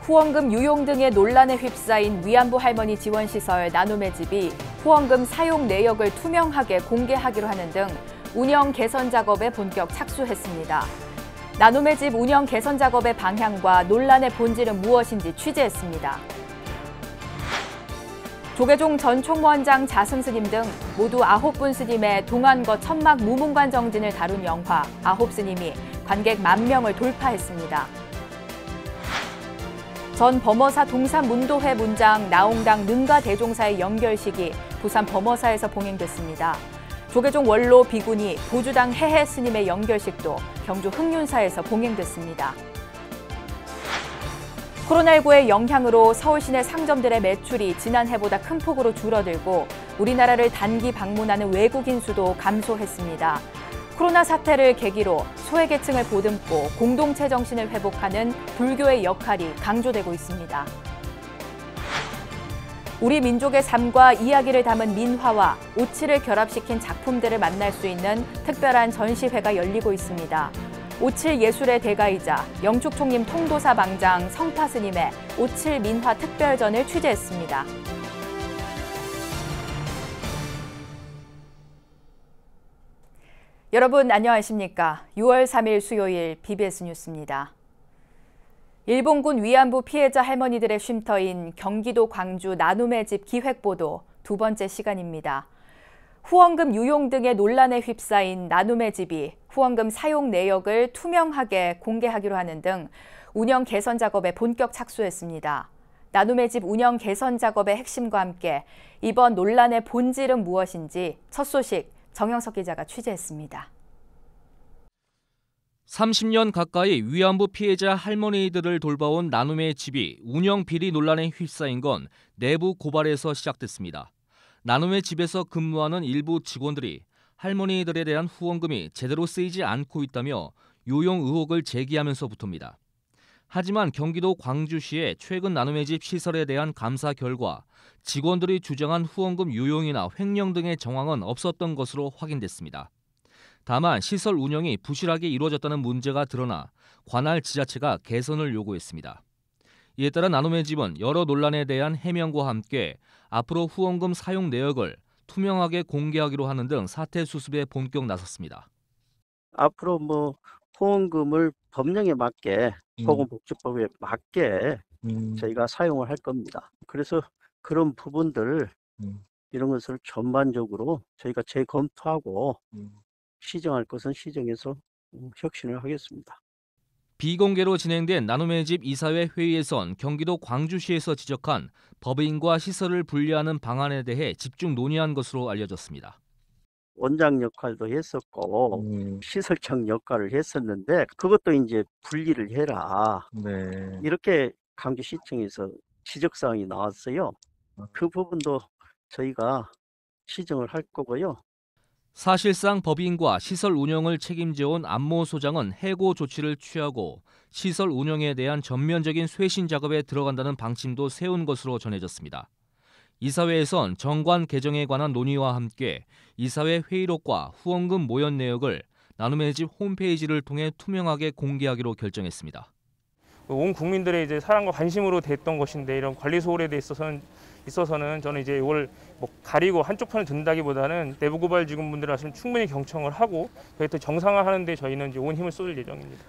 후원금 유용 등의 논란에 휩싸인 위안부 할머니 지원시설 나눔의 집이 후원금 사용 내역을 투명하게 공개하기로 하는 등 운영 개선 작업에 본격 착수했습니다. 나눔의 집 운영 개선 작업의 방향과 논란의 본질은 무엇인지 취재했습니다. 조계종 전 총무원장 자승 스님 등 모두 9분 스님의 동안거 천막 무문관 정진을 다룬 영화 9스님이 관객 10,000명을 돌파했습니다. 전 범어사 동산문도회 문장 나홍당 능가대종사의 연결식이 부산 범어사에서 봉행됐습니다. 조계종 원로 비구니 보주당 해해 스님의 연결식도 경주 흑륜사에서 봉행됐습니다. 코로나19의 영향으로 서울 시내 상점들의 매출이 지난해보다 큰 폭으로 줄어들고 우리나라를 단기 방문하는 외국인 수도 감소했습니다. 코로나 사태를 계기로 소외계층을 보듬고 공동체 정신을 회복하는 불교의 역할이 강조되고 있습니다. 우리 민족의 삶과 이야기를 담은 민화와 오칠을 결합시킨 작품들을 만날 수 있는 특별한 전시회가 열리고 있습니다. 오칠 예술의 대가이자 영축총림 통도사 방장 성파스님의 오칠 민화 특별전을 취재했습니다. 여러분 안녕하십니까? 6월 3일 수요일 BBS 뉴스입니다. 일본군 위안부 피해자 할머니들의 쉼터인 경기도 광주 나눔의 집 기획보도 두 번째 시간입니다. 후원금 유용 등의 논란에 휩싸인 나눔의 집이 후원금 사용 내역을 투명하게 공개하기로 하는 등 운영 개선 작업에 본격 착수했습니다. 나눔의 집 운영 개선 작업의 핵심과 함께 이번 논란의 본질은 무엇인지 첫 소식 정영석 기자가 취재했습니다. 30년 가까이 위안부 피해자 할머니들을 돌봐온 나눔의 집이 운영 비리 논란에 휩싸인 건 내부 고발에서 시작됐습니다. 나눔의 집에서 근무하는 일부 직원들이 할머니들에 대한 후원금이 제대로 쓰이지 않고 있다며 요용 의혹을 제기하면서부터입니다. 하지만 경기도 광주시의 최근 나눔의 집 시설에 대한 감사 결과 직원들이 주장한 후원금 유용이나 횡령 등의 정황은 없었던 것으로 확인됐습니다. 다만 시설 운영이 부실하게 이루어졌다는 문제가 드러나 관할 지자체가 개선을 요구했습니다. 이에 따라 나눔의 집은 여러 논란에 대한 해명과 함께 앞으로 후원금 사용 내역을 투명하게 공개하기로 하는 등 사태 수습에 본격 나섰습니다. 앞으로 후원금을 법령에 맞게 보건복지법에 맞게 저희가 사용을 할 겁니다. 그래서 그런 부분들 이런 것을 전반적으로 저희가 재검토하고 시정할 것은 시정해서 혁신을 하겠습니다. 비공개로 진행된 나눔의 집 이사회 회의에선 경기도 광주시에서 지적한 법인과 시설을 분리하는 방안에 대해 집중 논의한 것으로 알려졌습니다. 원장 역할도 했었고 시설청 역할을 했었는데 그것도 이제 분리를 해라. 네. 이렇게 광주시청에서 지적사항이 나왔어요. 그 부분도 저희가 시정을 할 거고요. 사실상 법인과 시설 운영을 책임져온 안모 소장은 해고 조치를 취하고 시설 운영에 대한 전면적인 쇄신 작업에 들어간다는 방침도 세운 것으로 전해졌습니다. 이사회에선 정관 개정에 관한 논의와 함께 이사회 회의록과 후원금 모연 내역을 나눔의 집 홈페이지를 통해 투명하게 공개하기로 결정했습니다. 온 국민들의 이제 사랑과 관심으로 됐던 것인데 이런 관리 소홀에 있어서는 저는 이제 이걸 가리고 한쪽 편을 든다기보다는 내부 고발 직원분들 하시면 충분히 경청을 하고 또 정상화하는 데 저희는 이제 온 힘을 쏟을 예정입니다.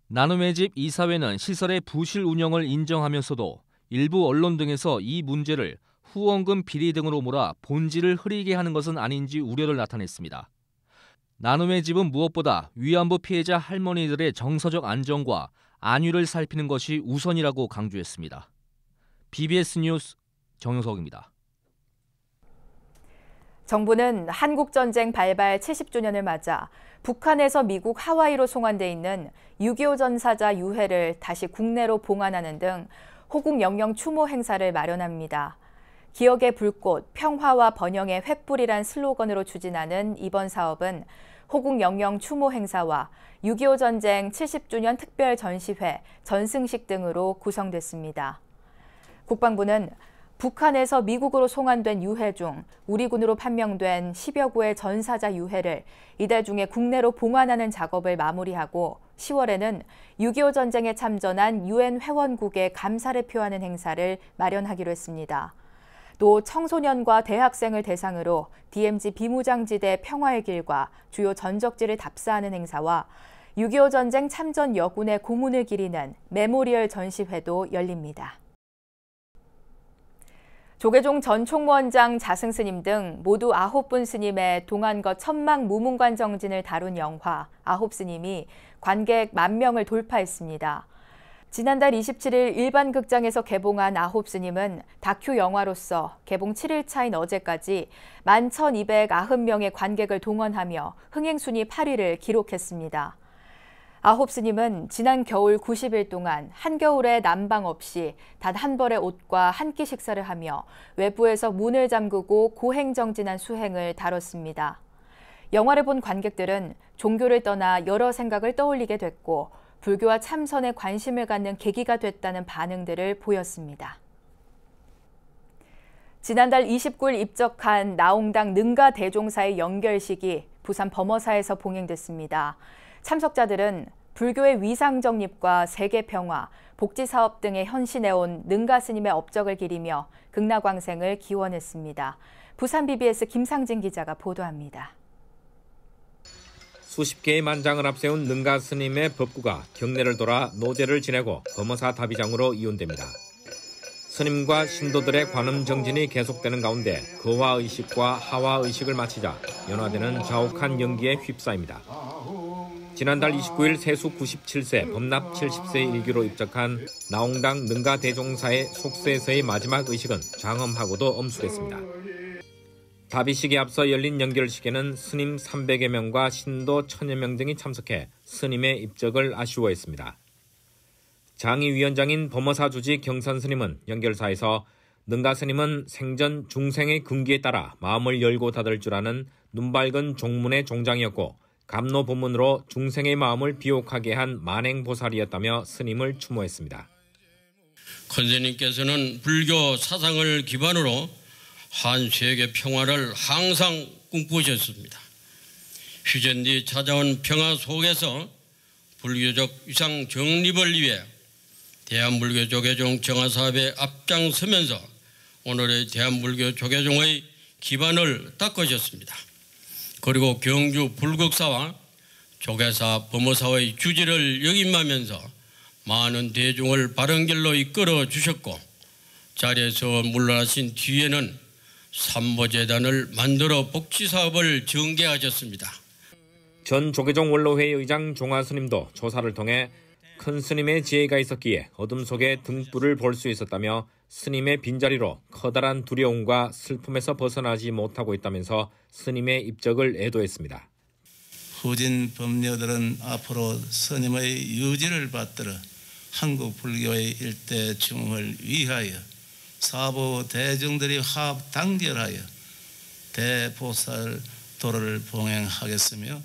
나눔의 집 이사회는 시설의 부실 운영을 인정하면서도 일부 언론 등에서 이 문제를 후원금 비리 등으로 몰아 본질을 흐리게 하는 것은 아닌지 우려를 나타냈습니다. 나눔의 집은 무엇보다 위안부 피해자 할머니들의 정서적 안정과 안위를 살피는 것이 우선이라고 강조했습니다. BBS 뉴스 정영석입니다. 정부는 한국전쟁 발발 70주년을 맞아 북한에서 미국 하와이로 송환돼 있는 6.25 전사자 유해를 다시 국내로 봉안하는 등 호국 영영 추모 행사를 마련합니다. 기억의 불꽃, 평화와 번영의 횃불이란 슬로건으로 추진하는 이번 사업은 호국 영영 추모 행사와 6.25 전쟁 70주년 특별 전시회, 전승식 등으로 구성됐습니다. 국방부는 북한에서 미국으로 송환된 유해 중 우리 군으로 판명된 10여 구의 전사자 유해를 이달 중에 국내로 봉환하는 작업을 마무리하고 10월에는 6.25 전쟁에 참전한 유엔 회원국에 감사를 표하는 행사를 마련하기로 했습니다. 또 청소년과 대학생을 대상으로 DMZ 비무장지대 평화의 길과 주요 전적지를 답사하는 행사와 6.25 전쟁 참전 여군의 고문을 기리는 메모리얼 전시회도 열립니다. 조계종 전 총무원장 자승스님 등 모두 9분 스님의 동안거 천막 무문관 정진을 다룬 영화 9스님이 관객 10,000명을 돌파했습니다. 지난달 27일 일반 극장에서 개봉한 9스님은 다큐 영화로서 개봉 7일 차인 어제까지 11,290명의 관객을 동원하며 흥행순위 8위를 기록했습니다. 9스님은 지난 겨울 90일 동안 한겨울에 난방 없이 단 한 벌의 옷과 한 끼 식사를 하며 외부에서 문을 잠그고 고행정진한 수행을 다뤘습니다. 영화를 본 관객들은 종교를 떠나 여러 생각을 떠올리게 됐고 불교와 참선에 관심을 갖는 계기가 됐다는 반응들을 보였습니다. 지난달 29일 입적한 나홍당 능가 대종사의 연결식이 부산 범어사에서 봉행됐습니다. 참석자들은 불교의 위상 정립과 세계 평화, 복지 사업 등에 헌신해온 능가 스님의 업적을 기리며 극락광생을 기원했습니다. 부산 BBS 김상진 기자가 보도합니다. 수십 개의 만장을 앞세운 능가 스님의 법구가 경내를 돌아 노제를 지내고 범어사 다비장으로 이운됩니다. 스님과 신도들의 관음 정진이 계속되는 가운데 거화의식과 하화의식을 마치자 연화되는 자욱한 연기에 휩싸입니다. 지난달 29일 세수 97세, 범납 70세의 일기로 입적한 나홍당 능가 대종사의 속세에서의 마지막 의식은 장엄하고도 엄숙했습니다. 다비식에 앞서 열린 연결식에는 스님 300여 명과 신도 1000여 명 등이 참석해 스님의 입적을 아쉬워했습니다. 장의위원장인 범어사 주지 경산 스님은 연결사에서 능가 스님은 생전 중생의 근기에 따라 마음을 열고 닫을 줄 아는 눈밝은 종문의 종장이었고 감로보문으로 중생의 마음을 비옥하게 한 만행보살이었다며 스님을 추모했습니다. 권스님께서는 불교 사상을 기반으로 한 세계 평화를 항상 꿈꾸셨습니다. 휴전 뒤 찾아온 평화 속에서 불교적 위상 정립을 위해 대한불교 조계종 정화사업에 앞장서면서 오늘의 대한불교 조계종의 기반을 닦으셨습니다. 그리고 경주 불국사와 조계사 범어사의 주지를 역임하면서 많은 대중을 바른 길로 이끌어 주셨고 자리에서 물러나신 뒤에는 삼보재단을 만들어 복지사업을 전개하셨습니다. 전 조계종 원로회 의장 종화스님도 조사를 통해 큰 스님의 지혜가 있었기에 어둠 속에 등불을 볼 수 있었다며 스님의 빈자리로 커다란 두려움과 슬픔에서 벗어나지 못하고 있다면서 스님의 입적을 애도했습니다. 후진 법녀들은 앞으로 스님의 유지를 받들어 한국 불교의 일대 중흥을 위하여 사부 대중들이 합당결하여 대보살 도를 봉행하겠으며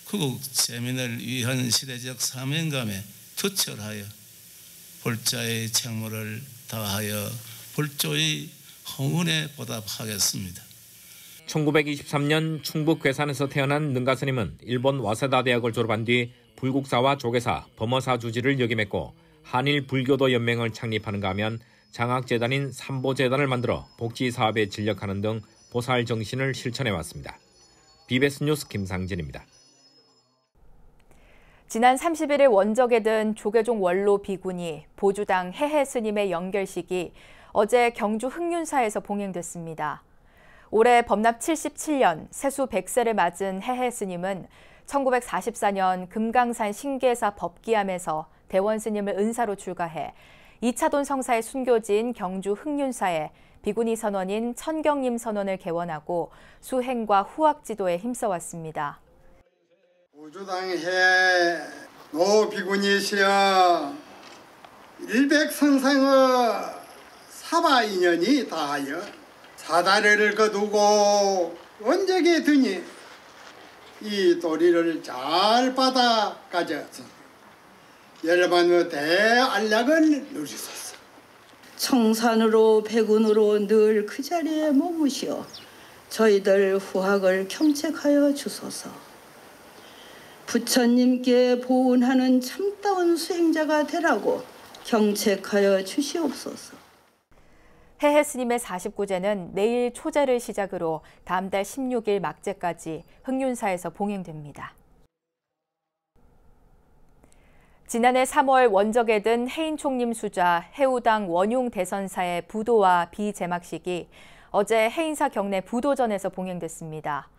국국 재민을 위한 시대적 사명감에 투철하여 불자의 책무를 다하여 불조의 헌운에 보답하겠습니다. 1923년 충북 괴산에서 태어난 능가 스님은 일본 와세다 대학을 졸업한 뒤 불국사와 조계사, 범어사 주지를 역임했고 한일 불교도 연맹을 창립하는가 하면 장학재단인 삼보재단을 만들어 복지사업에 진력하는 등 보살 정신을 실천해왔습니다. BBS 뉴스 김상진입니다. 지난 31일 원적에 든 조계종 원로 비군이 보주당 해해 스님의 연결식이 어제 경주 흑륜사에서 봉행됐습니다. 올해 범납 77년 세수 100세를 맞은 해해 스님은 1944년 금강산 신계사 법기암에서 대원 스님을 은사로 출가해 이차돈 성사의 순교지인 경주 흑륜사에 비구니 선원인 천경림 선원을 개원하고 수행과 후학 지도에 힘써왔습니다. 보주당해 노 비구니시여 일백선상의 사바 인연이 다하여 사다리를 거두고 원적에 드니 이 도리를 잘 받아 가져서 열반의 대안락을 누리소서. 청산으로 백운으로 늘 그 자리에 머무시어 저희들 후학을 경책하여 주소서. 부처님께 보은하는 참다운 수행자가 되라고 경책하여 주시옵소서. 해해 스님의 49제는 내일 초제를 시작으로 다음 달 16일 막제까지 흑륜사에서 봉행됩니다. 지난해 3월 원적에 든 해인 총림 수자 해우당 원용 대선사의 부도와 비제막식이 어제 해인사 경내 부도전에서 봉행됐습니다.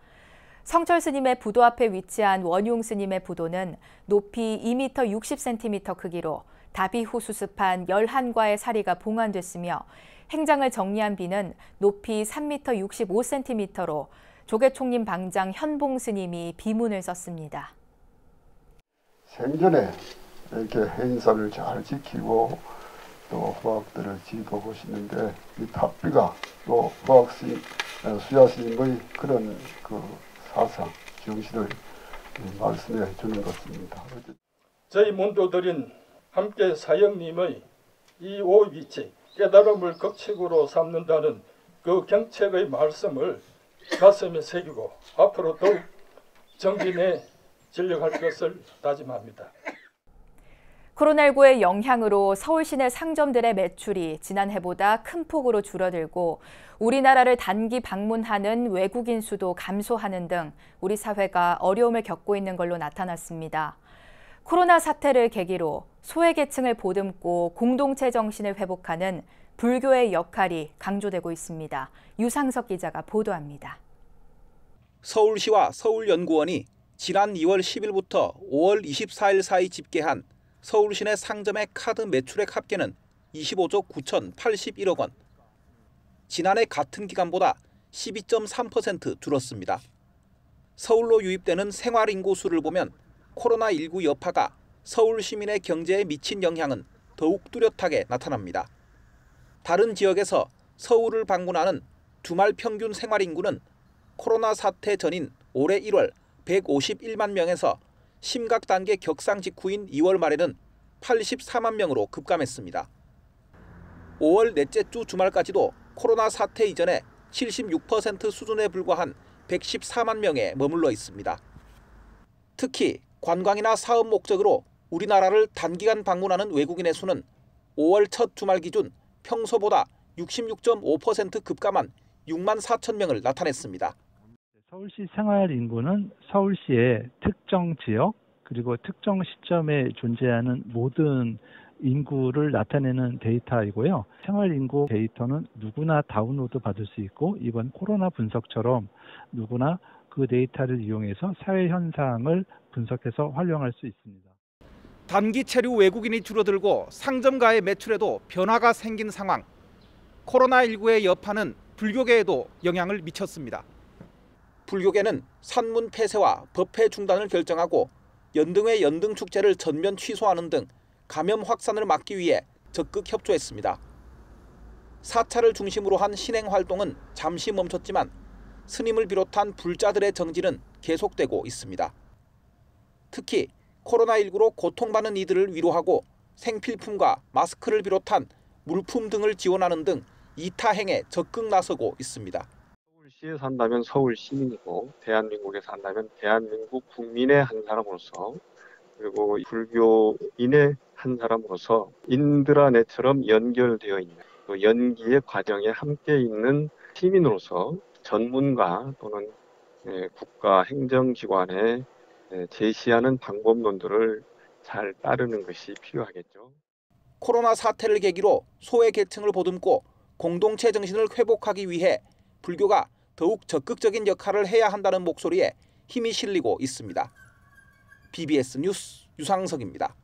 성철 스님의 부도 앞에 위치한 원용 스님의 부도는 높이 2m 60cm 크기로 다비후 수습한 11과의 사리가 봉안됐으며 행장을 정리한 비는 높이 3m 65cm로 조계총림 방장 현봉 스님이 비문을 썼습니다. 생전에 이렇게 해인사를 잘 지키고 또 후학들을 지도하시는데 이 탑비가 또 후학 수야 스님의 그런 그 사상, 정신을 말씀해 주는 것입니다. 저희 문도들인 함께 사형님의 이 오위치 깨달음을 극칙으로 삼는다는 그 경책의 말씀을 가슴에 새기고 앞으로 더욱 정진에 진력할 것을 다짐합니다. 코로나19의 영향으로 서울 시내 상점들의 매출이 지난해보다 큰 폭으로 줄어들고 우리나라를 단기 방문하는 외국인 수도 감소하는 등 우리 사회가 어려움을 겪고 있는 걸로 나타났습니다. 코로나 사태를 계기로 소외계층을 보듬고 공동체 정신을 회복하는 불교의 역할이 강조되고 있습니다. 유상석 기자가 보도합니다. 서울시와 서울연구원이 지난 2월 10일부터 5월 24일 사이 집계한 서울 시내 상점의 카드 매출액 합계는 25조 9,081억 원. 지난해 같은 기간보다 12.3% 줄었습니다. 서울로 유입되는 생활인구 수를 보면 코로나19 여파가 서울 시민의 경제에 미친 영향은 더욱 뚜렷하게 나타납니다. 다른 지역에서 서울을 방문하는 주말 평균 생활인구는 코로나 사태 전인 올해 1월 151만 명에서 심각 단계 격상 직후인 2월 말에는 84만 명으로 급감했습니다. 5월 넷째 주 주말까지도 코로나 사태 이전에 76% 수준에 불과한 114만 명에 머물러 있습니다. 특히 관광이나 사업 목적으로 우리나라를 단기간 방문하는 외국인의 수는 5월 첫 주말 기준 평소보다 66.5% 급감한 6만 4천 명을 나타냈습니다. 서울시 생활 인구는 서울시의 특정 지역 그리고 특정 시점에 존재하는 모든 인구를 나타내는 데이터이고요. 생활 인구 데이터는 누구나 다운로드 받을 수 있고 이번 코로나 분석처럼 누구나 그 데이터를 이용해서 사회 현상을 분석해서 활용할 수 있습니다. 단기 체류 외국인이 줄어들고 상점가의 매출에도 변화가 생긴 상황. 코로나19의 여파는 불교계에도 영향을 미쳤습니다. 불교계는 산문 폐쇄와 법회 중단을 결정하고 연등회 연등축제를 전면 취소하는 등 감염 확산을 막기 위해 적극 협조했습니다. 사찰을 중심으로 한 신행 활동은 잠시 멈췄지만 스님을 비롯한 불자들의 정진은 계속되고 있습니다. 특히 코로나19로 고통받는 이들을 위로하고 생필품과 마스크를 비롯한 물품 등을 지원하는 등 이타행에 적극 나서고 있습니다. 서울시에 산다면 서울 시민이고 대한민국에 산다면 대한민국 국민의 한 사람으로서 그리고 불교인의 한 사람으로서 인드라넷처럼 연결되어 있는 또 연기의 과정에 함께 있는 시민으로서 전문가 또는 국가 행정기관에 제시하는 방법론들을 잘 따르는 것이 필요하겠죠. 코로나 사태를 계기로 소외계층을 보듬고 공동체 정신을 회복하기 위해 불교가 더욱 적극적인 역할을 해야 한다는 목소리에 힘이 실리고 있습니다. BBS 뉴스 유상석입니다.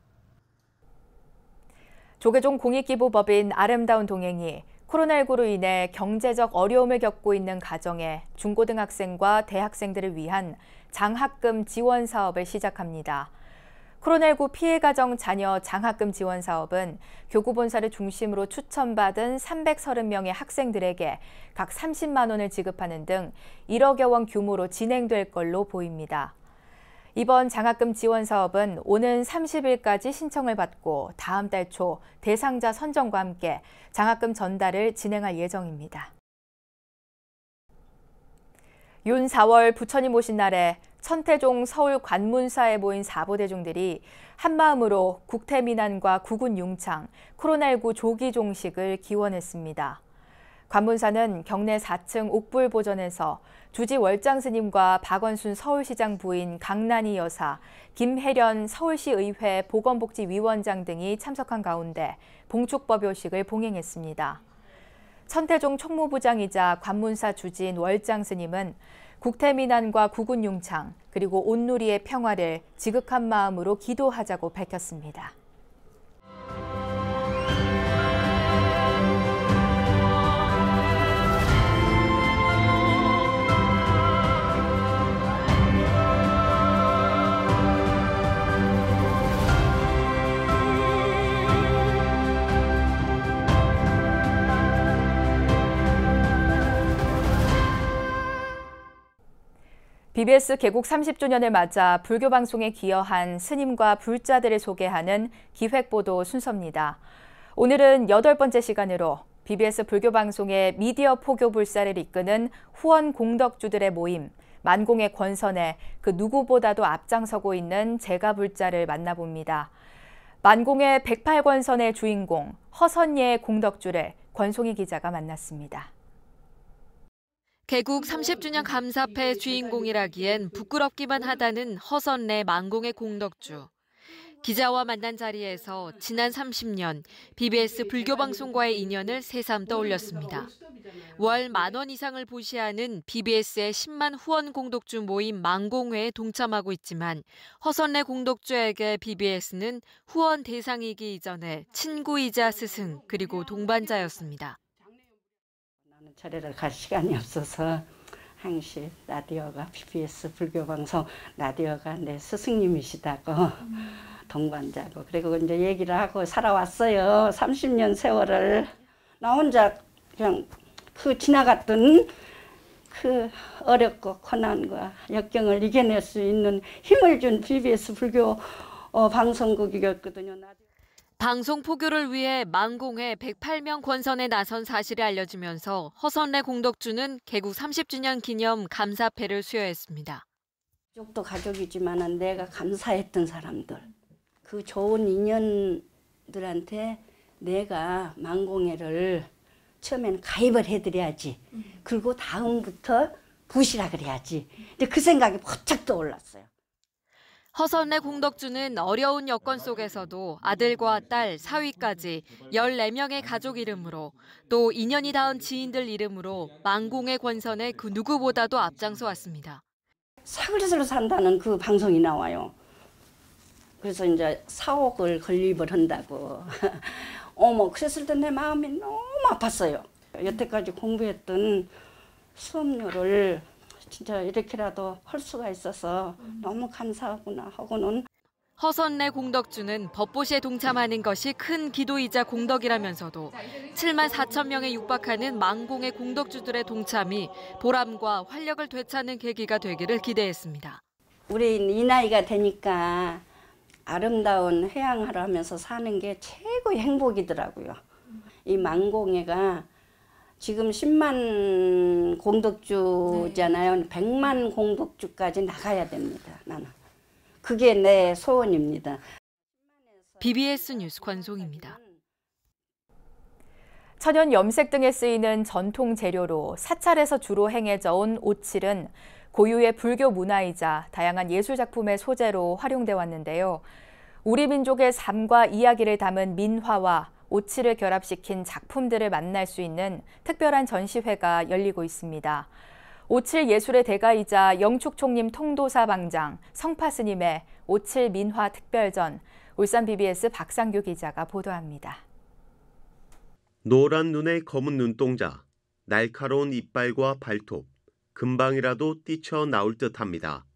조계종 공익기부법인 아름다운 동행이 코로나19로 인해 경제적 어려움을 겪고 있는 가정의 중고등학생과 대학생들을 위한 장학금 지원 사업을 시작합니다. 코로나19 피해 가정 자녀 장학금 지원 사업은 교구본사를 중심으로 추천받은 330명의 학생들에게 각 30만 원을 지급하는 등 1억여 원 규모로 진행될 걸로 보입니다. 이번 장학금 지원 사업은 오는 30일까지 신청을 받고 다음 달 초 대상자 선정과 함께 장학금 전달을 진행할 예정입니다. 윤 4월 부처님 오신 날에 천태종 서울 관문사에 모인 사보대중들이 한마음으로 국태민안과 국군 융창, 코로나19 조기 종식을 기원했습니다. 관문사는 경내 4층 옥불보전에서 주지 월장 스님과 박원순 서울시장 부인 강난희 여사, 김혜련 서울시의회 보건복지위원장 등이 참석한 가운데 봉축법요식을 봉행했습니다. 천태종 총무부장이자 관문사 주지인 월장 스님은 국태민안과 국군 융창, 그리고 온누리의 평화를 지극한 마음으로 기도하자고 밝혔습니다. BBS 개국 30주년을 맞아 불교 방송에 기여한 스님과 불자들을 소개하는 기획보도 순서입니다. 오늘은 8번째 시간으로 BBS 불교 방송의 미디어 포교 불사를 이끄는 후원 공덕주들의 모임, 만공의 권선에 그 누구보다도 앞장서고 있는 제가불자를 만나봅니다. 만공의 108권선의 주인공 허선예의 공덕주를 권송희 기자가 만났습니다. 개국 30주년 감사패 주인공이라기엔 부끄럽기만 하다는 허선례 만공의 공덕주. 기자와 만난 자리에서 지난 30년 BBS 불교방송과의 인연을 새삼 떠올렸습니다. 월 10,000원 이상을 보시하는 BBS의 10만 후원 공덕주 모임 만공회에 동참하고 있지만 허선례 공덕주에게 BBS는 후원 대상이기 이전에 친구이자 스승 그리고 동반자였습니다. 절에를 갈 시간이 없어서 항시 라디오가 BBS 불교방송 라디오가 내 스승님이시다고 동반자고 그리고 이제 얘기를 하고 살아왔어요. 30년 세월을 나 혼자 그냥 그 지나갔던 그 어렵고 고난과 역경을 이겨낼 수 있는 힘을 준 BBS 불교 방송국이었거든요. 방송 포교를 위해 만공회 108명 권선에 나선 사실이 알려지면서 허선례 공덕주는 개국 30주년 기념 감사패를 수여했습니다. 가족도 가족이지만 내가 감사했던 사람들, 그 좋은 인연들한테 내가 만공회를 처음에는 가입을 해드려야지. 그리고 다음부터 부시라 그래야지. 근데 그 생각이 번쩍 떠올랐어요. 허선례 공덕주는 어려운 여건 속에서도 아들과 딸, 사위까지 14명의 가족 이름으로 또 인연이 닿은 지인들 이름으로 만공의 권선에 그 누구보다도 앞장서 왔습니다. 사그리스로 산다는 그 방송이 나와요. 그래서 이제 사옥을 건립을 한다고. 어머, 그랬을 때 내 마음이 너무 아팠어요. 여태까지 공부했던 수업료를 진짜 이렇게라도 할 수가 있어서 너무 감사하구나 하고는. 허선례 공덕주는 법보시에 동참하는 것이 큰 기도이자 공덕이라면서도 74,000명에 육박하는 만공의 공덕주들의 동참이 보람과 활력을 되찾는 계기가 되기를 기대했습니다. 우리 이 나이가 되니까 아름다운 회양하러 하면서 사는 게 최고의 행복이더라고요. 이 만공회가 지금 10만 공덕주잖아요. 100만 공덕주까지 나가야 됩니다. 나는. 그게 내 소원입니다. BBS 뉴스 권송입니다. 천연 염색 등에 쓰이는 전통 재료로 사찰에서 주로 행해져 온 오칠은 고유의 불교 문화이자 다양한 예술 작품의 소재로 활용돼 왔는데요. 우리 민족의 삶과 이야기를 담은 민화와 오칠을 결합시킨 작품들을 만날 수 있는 특별한 전시회가 열리고 있습니다. 오칠 예술의 대가이자 영축총림 통도사 방장 성파스님의 오칠 민화 특별전, 울산 BBS 박상규 기자가 보도합니다. 노란 눈에 검은 눈동자, 날카로운 이빨과 발톱, 금방이라도 뛰쳐나올 듯합니다.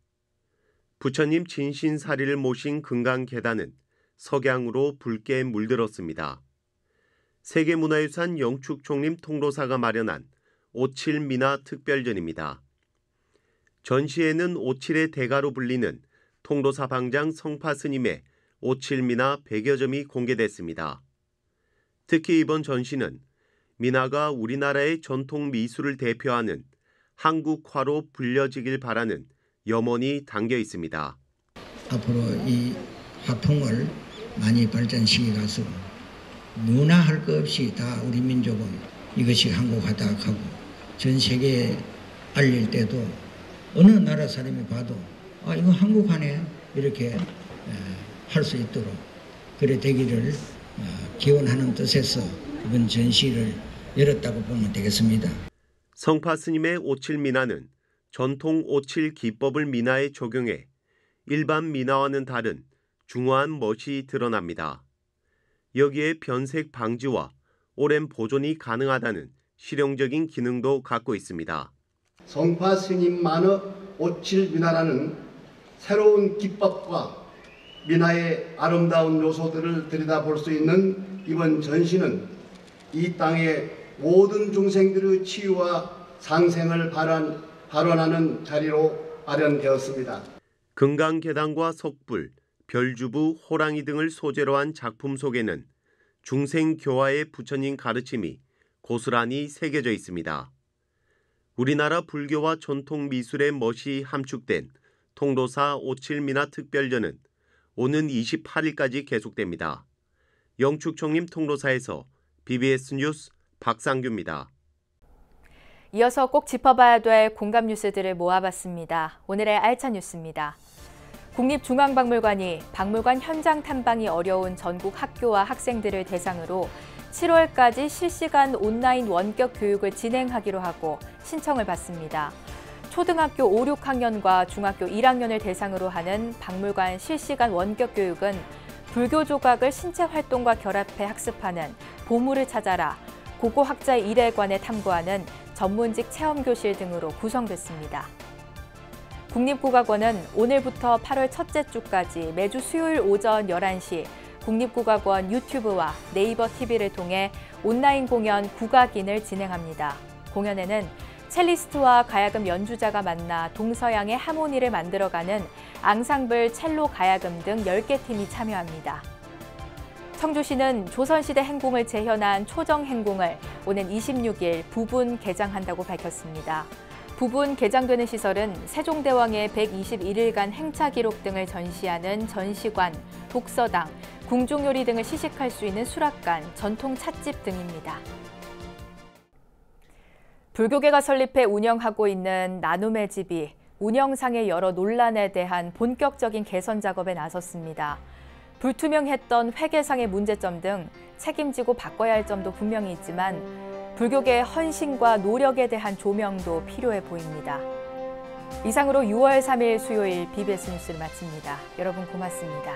부처님 진신사리를 모신 금강계단은 석양으로 붉게 물들었습니다. 세계문화유산 영축총림 통도사가 마련한 오칠 민화 특별전입니다. 전시회는 오칠의 대가로 불리는 통도사 방장 성파 스님의 오칠미나 100여 점이 공개됐습니다. 특히 이번 전시는 미나가 우리나라의 전통 미술을 대표하는 한국화로 불려지길 바라는 염원이 담겨 있습니다. 앞으로 이 화풍을 많이 발전시켜가서 누나 할 것 없이 다 우리 민족은 이것이 한국화다 하고 전 세계에 알릴 때도 어느 나라 사람이 봐도 아 이거 한국화네 이렇게 할 수 있도록 그래 되기를 기원하는 뜻에서 이번 전시를 열었다고 보면 되겠습니다. 성파 스님의 오칠 미나는 전통 오칠 기법을 미나에 적용해 일반 미나와는 다른 중후한 멋이 드러납니다. 여기에 변색 방지와 오랜 보존이 가능하다는 실용적인 기능도 갖고 있습니다. 성파 스님만의 오칠 미나라는 새로운 기법과 미나의 아름다운 요소들을 들여다볼 수 있는 이번 전시는 이 땅의 모든 중생들의 치유와 상생을 발원하는 자리로 마련되었습니다. 금강계단과 석불, 별주부, 호랑이 등을 소재로 한 작품 속에는 중생교화의 부처님 가르침이 고스란히 새겨져 있습니다. 우리나라 불교와 전통 미술의 멋이 함축된 통도사 오칠미나 특별전은 오는 28일까지 계속됩니다. 영축총림 통도사에서 BBS 뉴스 박상규입니다. 이어서 꼭 짚어봐야 될 공감 뉴스들을 모아봤습니다. 오늘의 알찬 뉴스입니다. 국립중앙박물관이 박물관 현장 탐방이 어려운 전국 학교와 학생들을 대상으로 7월까지 실시간 온라인 원격 교육을 진행하기로 하고 신청을 받습니다. 초등학교 5, 6학년과 중학교 1학년을 대상으로 하는 박물관 실시간 원격 교육은 불교 조각을 신체 활동과 결합해 학습하는 보물을 찾아라, 고고학자의 일에 관해 탐구하는 전문직 체험교실 등으로 구성됐습니다. 국립국악원은 오늘부터 8월 첫째 주까지 매주 수요일 오전 11시 국립국악원 유튜브와 네이버 TV를 통해 온라인 공연 국악인을 진행합니다. 공연에는 첼리스트와 가야금 연주자가 만나 동서양의 하모니를 만들어가는 앙상블 첼로 가야금 등 10개 팀이 참여합니다. 청주시는 조선시대 행궁을 재현한 초정 행궁을 오는 26일 부분 개장한다고 밝혔습니다. 부분 개장되는 시설은 세종대왕의 121일간 행차 기록 등을 전시하는 전시관, 독서당, 궁중요리 등을 시식할 수 있는 수락관, 전통 찻집 등입니다. 불교계가 설립해 운영하고 있는 나눔의 집이 운영상의 여러 논란에 대한 본격적인 개선 작업에 나섰습니다. 불투명했던 회계상의 문제점 등 책임지고 바꿔야 할 점도 분명히 있지만 불교계의 헌신과 노력에 대한 조명도 필요해 보입니다. 이상으로 6월 3일 수요일 BBS 뉴스를 마칩니다. 여러분 고맙습니다.